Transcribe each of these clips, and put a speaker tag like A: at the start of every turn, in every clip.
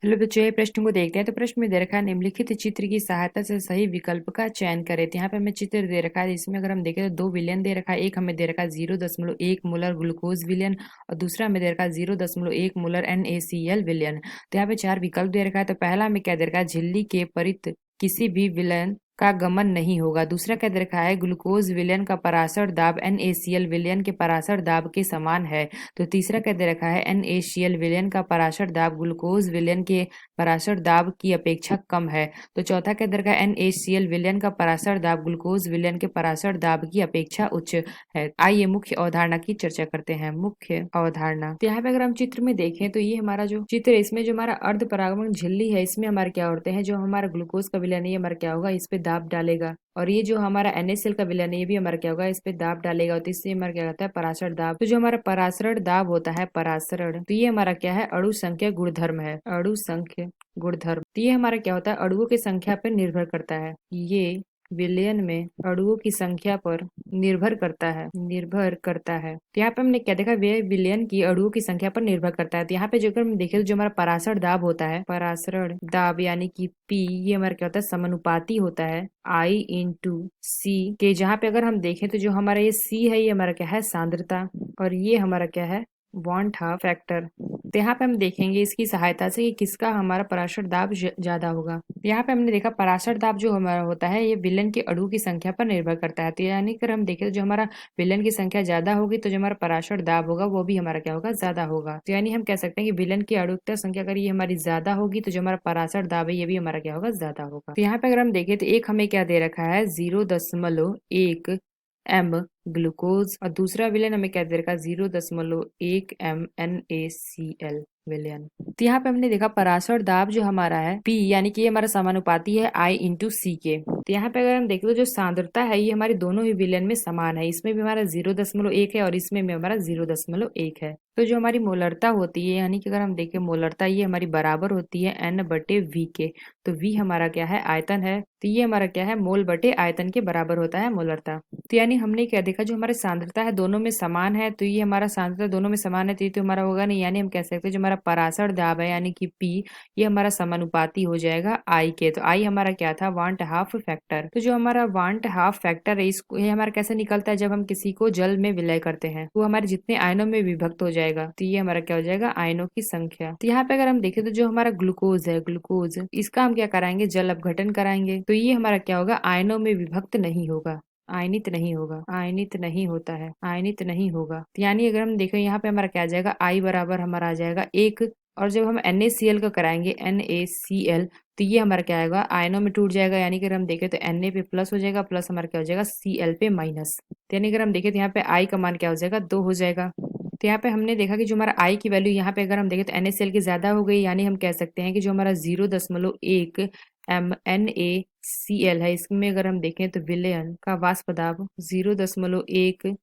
A: Hello बच्चों, ये प्रश्न को देखते हैं। तो प्रश्न में दे रखा है निम्नलिखित चित्र की सहायता से सही विकल्प का चयन करें। तो यहाँ पे हमें चित्र दे रखा है, इसमें अगर हम देखें तो दो विलयन दे रखा है। एक हमें दे रखा है 0.1 मोलर ग्लूकोज विलयन और दूसरा हमें दे रखा है 0.1 मोलर NaCl विलयन। तो यहाँ पे चार विकल्प दे रखा है। तो पहला हमें क्या दे रखा है, झिल्ली के परित किसी भी विलयन का गमन नहीं होगा। दूसरा क्या दे रखा है, ग्लूकोज विलयन का परासर दाब NaCl विलयन के परासर दाब के समान है। तो तीसरा क्या दे रखा है, NaCl विलयन का परासर दाब ग्लूकोज विलयन के परासर दाब की अपेक्षा कम है। तो चौथा क्या दे रखा है, NaCl विलयन का परासर दाब ग्लूकोज विलयन के परासर दाब की अपेक्षा उच्च है। आइए मुख्य अवधारणा की चर्चा करते हैं। मुख्य अवधारणा, तो यहाँ पे अगर हम चित्र में देखें तो ये हमारा जो चित्र है, इसमें जो हमारा अर्ध परागमन झिल्ली है, इसमें हमारे क्या होते हैं, जो हमारा ग्लूकोज का विलयन है ये हमारा क्या होगा, इस पे दाब डालेगा। और ये जो हमारा NaCl का विलयन है ये भी हमारा क्या होगा, इस पे दाब डालेगा। और इससे हमारा क्या होता है, परासर दाब। तो जो हमारा परासरण दाब होता है, परासरण, तो ये हमारा क्या है, अणु संख्या गुणधर्म है। अणु संख्या गुणधर्म, तो ये हमारा क्या होता है, अणुओं की संख्या पर निर्भर करता है। ये विलयन में अणुओं की संख्या पर निर्भर करता है, निर्भर करता है। तो यहाँ पे हमने क्या देखा, वे विलयन की अणुओं की संख्या पर निर्भर करता है। तो यहाँ पे जो अगर हम देखें तो जो हमारा परासरण दाब होता है, परासरण दाब यानी कि P, ये हमारा क्या होता है, समानुपाती होता है I/C के। जहाँ पे अगर हम देखें तो जो हमारा ये C है, ये हमारा क्या है, सांद्रता, और ये हमारा क्या है, वांट हाफ फैक्टर। तो यहाँ पे हम देखेंगे इसकी सहायता से कि किसका हमारा पराशर दाब ज्यादा होगा। तो यहाँ पे हमने देखा पराशर दाब जो हमारा होता है ये विलयन के अणु की संख्या पर निर्भर करता है। तो यानी अगर हम देखें तो जो हमारा विलयन की संख्या ज्यादा होगी तो जो हमारा पराशर दाब होगा वो भी हमारा क्या होगा, ज्यादा होगा। तो यानी हम कह सकते हैं कि विलयन की अणुकता संख्या अगर ये हमारी ज्यादा होगी तो जो हमारा पराशर दाब है ये भी हमारा क्या होगा, ज्यादा होगा। तो यहाँ पे अगर हम देखें तो एक हमें क्या दे रखा है, 0.1 M ग्लूकोज, और दूसरा विलयन हमें क्या दे रखा है, 0.1 M NaCl विलयन। तो यहाँ पे हमने देखा परासर दाब जो हमारा है P, यानी कि ये हमारा समानुपाती है I/C के। तो यहाँ पे अगर हम देखें तो जो सांद्रता है ये हमारी दोनों ही विलयन में समान है। इसमें भी हमारा 0.1 है और इसमें भी हमारा 0.1 है। तो जो हमारी मोलरता होती है, यानी कि अगर हम देखें मोलरता, ये हमारी बराबर होती है N/V के। तो V हमारा क्या है, आयतन है। तो ये हमारा क्या है, मोल बटे आयतन के बराबर होता है मोलरता। तो यानी हमने क्या देखा, जो हमारे सांद्रता है दोनों में समान है। तो ये हमारा सांद्रता दोनों में समान है तो ये तो हमारा होगा नहीं। यानी हम कह सकते हैं जो हमारा परासर दाब है यानी कि P, ये हमारा समानुपाती हो जाएगा I के। तो I हमारा क्या था, वांट हाफ फैक्टर। तो जो हमारा वांट हाफ फैक्टर है इसको, ये हमारा कैसे निकलता है, जब हम किसी को जल में विलय करते हैं तो हमारे जितने आयनों में विभक्त हो जाएगा। तो ये हमारा क्या हो जाएगा, आयनों की संख्या। तो यहाँ पे अगर हम देखें तो जो हमारा ग्लूकोज है, ग्लूकोज, इसका हम क्या कराएंगे, जल अपघटन कराएंगे। तो ये हमारा क्या होगा, आयनों में विभक्त नहीं होगा, आयनित नहीं होगा, आयनित नहीं होता है, आयनित नहीं होगा। तो यानी अगर हम देखें यहाँ पे हमारा क्या आ जाएगा, I बराबर हमारा आ जाएगा 1। और जब हम NaCl का कराएंगे, NaCl, तो ये हमारा क्या आएगा, आयनों में टूट जाएगा। यानी कि अगर हम देखें तो Na पे प्लस हो जाएगा, प्लस हमारा क्या हो जाएगा, Cl पे माइनस। तो यानी अगर हम देखें तो यहाँ पे I का मान क्या हो जाएगा, 2 हो जाएगा। तो यहाँ पे हमने देखा कि जो हमारा I की वैल्यू यहाँ पे अगर हम देखें तो NaCl की ज्यादा हो गई। यानी हम कह सकते हैं कि जो हमारा 0.1 M NaCl है, इसमें अगर हम देखें तो विलयन का वाष्प दाब 0.1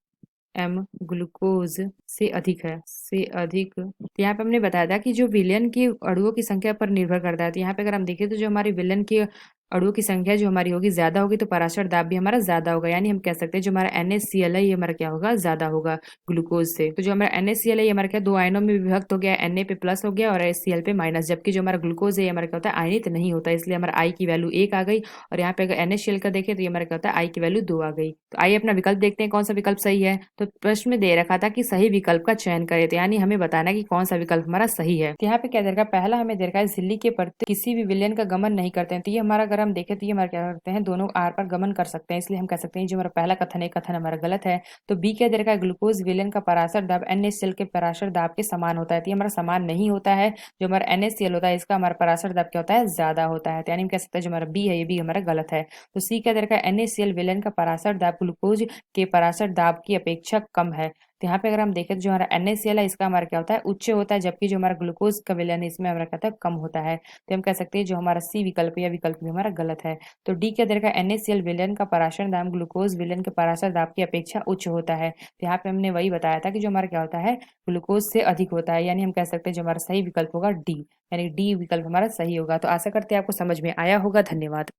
A: M ग्लूकोज से अधिक है, से अधिक। तो यहाँ पे हमने बताया था कि जो विलयन की अणुओं की संख्या पर निर्भर करता है। तो यहाँ पे अगर हम देखें तो जो हमारी विलयन की अणुओं की संख्या जो हमारी होगी ज्यादा होगी तो पराशर दाब भी हमारा ज्यादा होगा। यानी हम कह सकते हैं जो हमारा NaCl है ये हमारा क्या होगा, ज्यादा होगा ग्लूकोज से। तो जो हमारा NaCl है ये हमारा क्या, दो आयनों में विभक्त हो गया, Na पे प्लस हो गया और Cl पे माइनस। जबकि जो हमारा ग्लूकोज है ये हमारा क्या होता है, आयनित नहीं होता, इसलिए हमारा I की वैल्यू 1 आ गई। और यहाँ पे अगर NaCl का देखें तो ये हमारा क्या होता है, I की वैल्यू 2 आ गई। तो आइए अपना विकल्प देखते हैं कौन सा विकल्प सही है। तो प्रश्न में दे रखा था कि सही विकल्प का चयन करें। तो यानी हमें बताना है कि कौन सा विकल्प हमारा सही है। तो यहाँ पे क्या दे रखा है, पहला हमें दे रखा है झिल्ली के प्रति किसी भी विलयन का गमन नहीं करते हैं। तो ये हमारा अगर हम देखें तो ये हमारा क्या करते हैं, दोनों आर पर गमन कर सकते हैं। इसलिए हम कह सकते हैं जो हमारा पहला कथन है, कथन हमारा गलत है। तो बी क्या दे रखा है, ग्लूकोज विलयन का पराशर दाब NaCl के पराशर दाब के समान होता है। तो ये हमारा समान नहीं होता है। जो हमारा NaCl होता है इसका हमारा पराशर दाब क्या होता है, ज्यादा होता है। तो यानी हम कह सकते हैं जो हमारा बी है ये भी हमारा गलत है। तो सी क्या दे रखा है, NaCl विलयन का पराशर दाब ग्लूकोज के पराशर दाब की अपेक्षा कम है। तो यहाँ पे अगर हम देखें तो जो हमारा NaCl है इसका हमारा क्या होता है, उच्च होता है। जबकि जो हमारा ग्लूकोज का विलयन है इसमें हमारा क्या होता है, कम होता है। तो हम कह सकते हैं जो हमारा सी विकल्प या विकल्प भी हमारा गलत है। तो डी क्या दे रखा है, NaCl विलयन का पराशर दाब ग्लूकोज विलयन के पराशर दाब की अपेक्षा उच्च होता है। तो यहाँ पे हमने वही बताया था कि जो हमारा क्या होता है, ग्लूकोज से अधिक होता है। यानी हम कह सकते हैं जो हमारा सही विकल्प होगा डी, यानी डी विकल्प हमारा सही होगा। तो आशा करते हैं आपको समझ में आया होगा। धन्यवाद।